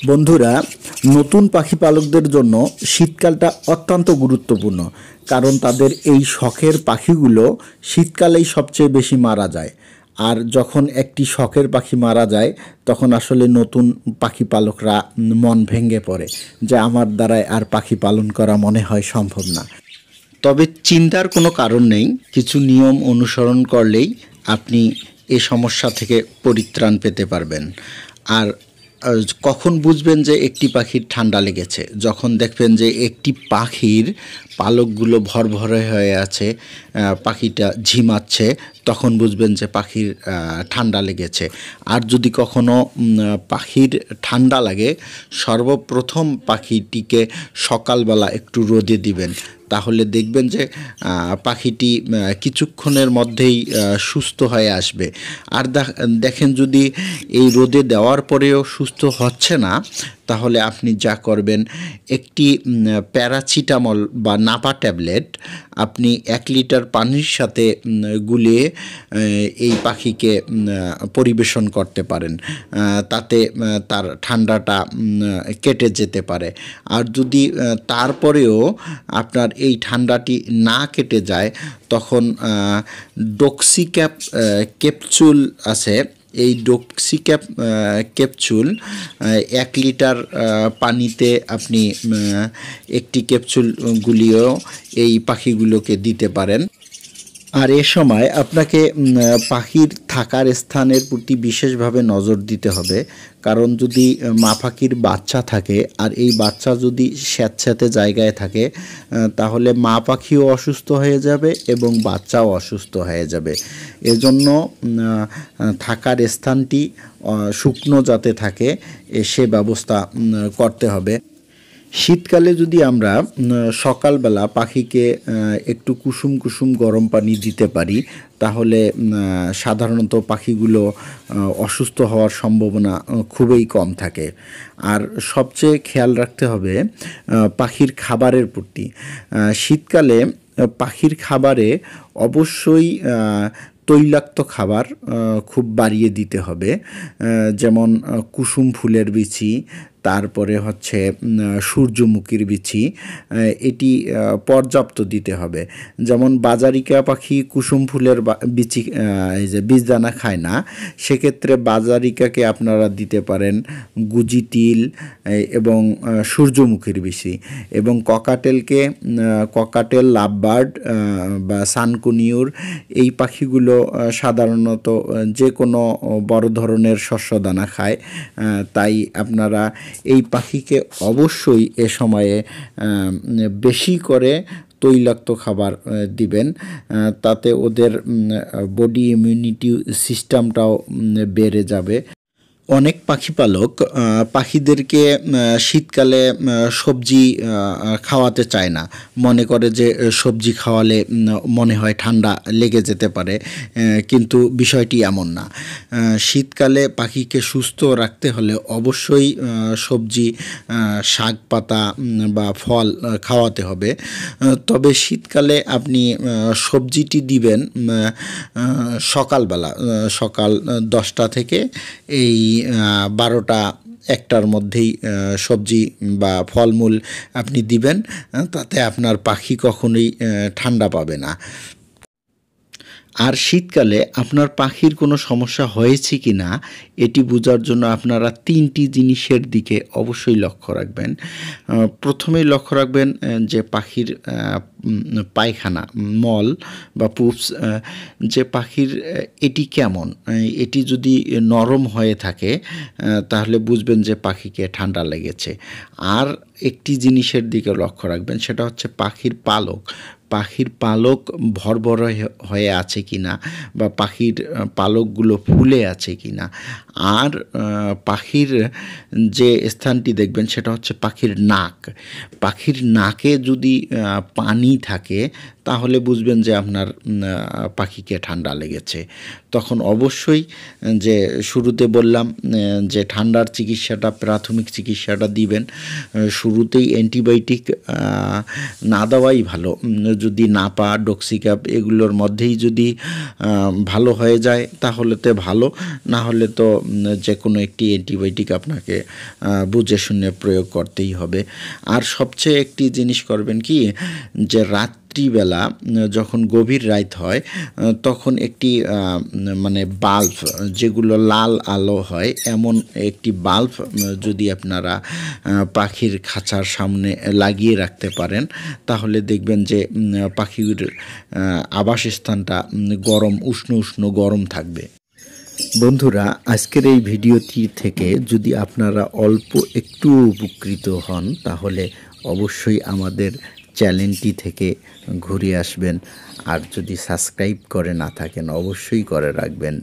বন্ধুরা, নতুন পাখি পালকদের জন্য শীতকালটা অত্যন্ত গুরুত্বপূর্ণ। কারণ তাদের এই শখের পাখিগুলো শীতকালেই সবচেয়ে বেশি মারা যায়। আর যখন একটি শখের পাখি মারা যায় তখন আসলে নতুন পাখি পালকরা মন ভেঙে পড়ে যে আমার দ্বারায় আর পাখি পালন করা মনে হয় সম্ভব না। তবে চিন্তার কোনো কারণ নেই, কিছু নিয়ম অনুসরণ করলেই আপনি এ সমস্যা থেকে পরিত্রাণ পেতে পারবেন। আর কখন বুঝবেন যে একটি পাখির ঠান্ডা লেগেছে? যখন দেখবেন যে একটি পাখির পালকগুলো ভরভরে হয়ে আছে, পাখিটা ঝিমাচ্ছে, তখন বুঝবেন যে পাখির ঠান্ডা লেগেছে। আর যদি কখনো পাখির ঠান্ডা লাগে, সর্বপ্রথম পাখিটিকে সকালবেলা একটু রোদে দিবেন, তাহলে দেখবেন যে পাখিটি কিছুক্ষণের মধ্যেই সুস্থ হয়ে আসবে। আর দেখেন যদি এই রোদে দেওয়ার পরেও সুস্থ হচ্ছে না, তাহলে আপনি যা করবেন, একটি প্যারাসিটামল বা নাপা ট্যাবলেট আপনি 1 লিটার পানির সাথে গুলিয়ে এই পাখিকে পরিবেশন করতে পারেন। তাতে তার ঠান্ডাটা কেটে যেতে পারে। আর যদি তারপরেও আপনার এই ঠান্ডাটি না কেটে যায়, তখন ডক্সিক্যাপ ক্যাপসুল আছে, এই ডক্সিক্যাপ ক্যাপসুল 1 লিটার পানিতে আপনি একটি ক্যাপসুল গুলিয়েও এই পাখিগুলোকে দিতে পারেন। আর এ সময় আপনাকে পাখির থাকার স্থানের প্রতি বিশেষভাবে নজর দিতে হবে। কারণ যদি মা পাখির বাচ্চা থাকে আর এই বাচ্চা যদি স্যাঁতস্যাঁতে জায়গায় থাকে, তাহলে মা পাখিও অসুস্থ হয়ে যাবে এবং বাচ্চাও অসুস্থ হয়ে যাবে। এজন্য থাকার স্থানটি শুকনো যাতে থাকে সে ব্যবস্থা করতে হবে। শীতকালে যদি আমরা সকালবেলা পাখিকে একটু কুসুম কুসুম গরম পানি দিতে পারি, তাহলে সাধারণত পাখিগুলো অসুস্থ হওয়ার সম্ভাবনা খুবই কম থাকে। আর সবচেয়ে খেয়াল রাখতে হবে পাখির খাবারের প্রতি। শীতকালে পাখির খাবারে অবশ্যই তৈলাক্ত খাবার খুব বাড়িয়ে দিতে হবে, যেমন কুসুম ফুলের বিচি, তারপরে হচ্ছে সূর্যমুখীর বিচি, এটি পর্যাপ্ত দিতে হবে। যেমন বাজারিকা পাখি কুসুম ফুলের বিচি এই যে বীজদানা খায় না, সেক্ষেত্রে বাজারিকাকে আপনারা দিতে পারেন গুজি তিল এবং সূর্যমুখীর বিচি। এবং ককাটেল, লাভবার্ড বা সানকুনিউর, এই পাখিগুলো সাধারণত যে কোনো বড় ধরনের শস্যদানা খায়। তাই আপনারা এই পাখিকে অবশ্যই এ সময়ে বেশি করে তৈলাক্ত খাবার দিবেন, তাতে ওদের বডি ইমিউনিটি সিস্টেমটাও বেড়ে যাবে। অনেক পাখি পালক পাখিদেরকে শীতকালে সবজি খাওয়াতে চায় না, মনে করে যে সবজি খাওয়ালে মনে হয় ঠান্ডা লেগে যেতে পারে, কিন্তু বিষয়টি এমন না। শীতকালে পাখিকে সুস্থ রাখতে হলে অবশ্যই সবজি, শাক পাতা বা ফল খাওয়াতে হবে। তবে শীতকালে আপনি সবজিটি দিবেন সকালবেলা, সকাল 10টা থেকে এই 12টা-1টার মধ্যেই সবজি বা ফলমূল আপনি দিবেন, তাতে আপনার পাখি কখনোই ঠান্ডা পাবে না। আর শীতকালে আপনার পাখির কোনো সমস্যা হয়েছে কি না এটি বোঝার জন্য আপনারা 3টি জিনিসের দিকে অবশ্যই লক্ষ্য রাখবেন। প্রথমেই লক্ষ্য রাখবেন যে পাখির পায়খানা, মল বা পুপস, যে পাখির এটি কেমন। এটি যদি নরম হয়ে থাকে তাহলে বুঝবেন যে পাখিকে ঠান্ডা লেগেছে। আর একটি জিনিসের দিকে লক্ষ্য রাখবেন, সেটা হচ্ছে পাখির পালক ভরভরে হয়ে আছে কিনা বা পাখির পালকগুলো ফুলে আছে কিনা। আর পাখির যে স্থানটি দেখবেন সেটা হচ্ছে পাখির নাকে যদি পানি থাকে, তাহলে বুঝবেন যে আপনার পাখিকে ঠান্ডা লেগেছে। তখন অবশ্যই, যে শুরুতে বললাম যে ঠান্ডার চিকিৎসাটা, প্রাথমিক চিকিৎসাটা দিবেন। শুরুতেই অ্যান্টিবায়োটিক না দেওয়াই ভালো। যদি নাপা, ডক্সিক্যাপ এগুলোর মধ্যেই যদি ভালো হয়ে যায় তাহলে তো ভালো, না হলে তো যে কোনো একটি অ্যান্টিবায়োটিক আপনাকে বুঝে শুনে প্রয়োগ করতেই হবে। আর সবচেয়ে একটি জিনিস করবেন কি, যে রাত্রিবেলা যখন গভীর রাত হয় তখন একটি মানে বাল্ব, যেগুলো লাল আলো হয় এমন একটি বাল্ব যদি আপনারা পাখির খাঁচার সামনে লাগিয়ে রাখতে পারেন তাহলে দেখবেন যে পাখির আবাসস্থানটা উষ্ণ উষ্ণ গরম থাকবে। বন্ধুরা, আজকের এই ভিডিওটি থেকে যদি আপনারা অল্প একটু উপকৃত হন তাহলে অবশ্যই আমাদের চ্যানেলটি থেকে ঘুরে আসবেন, আর যদি সাবস্ক্রাইব করে না থাকেন অবশ্যই করে রাখবেন।